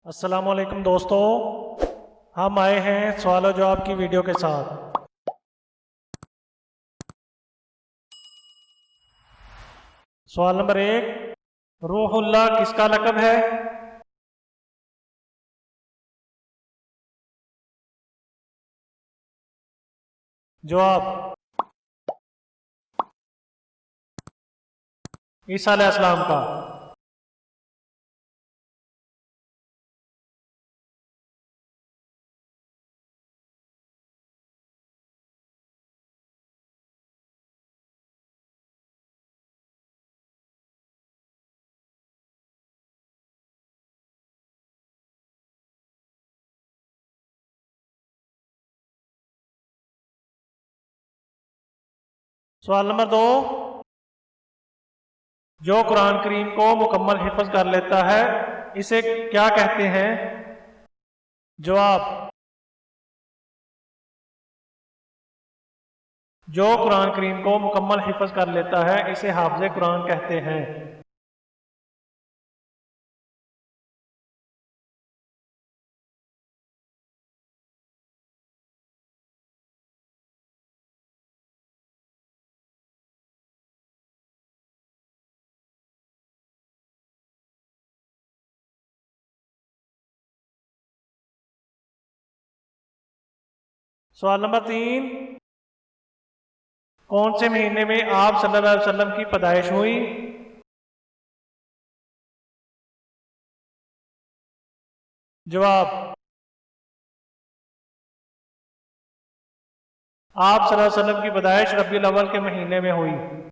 السلام علیکم دوستو، ہم آئے ہیں سوال و جواب کی ویڈیو کے ساتھ۔ سوال نمبر 1، روح اللہ کس کا لقب ہے؟ جواب، عیسیٰ علیہ السلام کا۔ سوال نمبر 2، جو قرآن کریم کو مکمل حفظ کر لیتا ہے اسے کیا کہتے ہیں؟ جواب، جو قرآن کریم کو مکمل حفظ کر لیتا ہے اسے حافظ قرآن کہتے ہیں۔ سوال نمبر 3، کون سے مہینے میں آپ صلی اللہ علیہ وسلم کی پیدائش ہوئی؟ جواب، آپ صلی اللہ علیہ وسلم کی پیدائش ربیع الاول کے مہینے میں ہوئی۔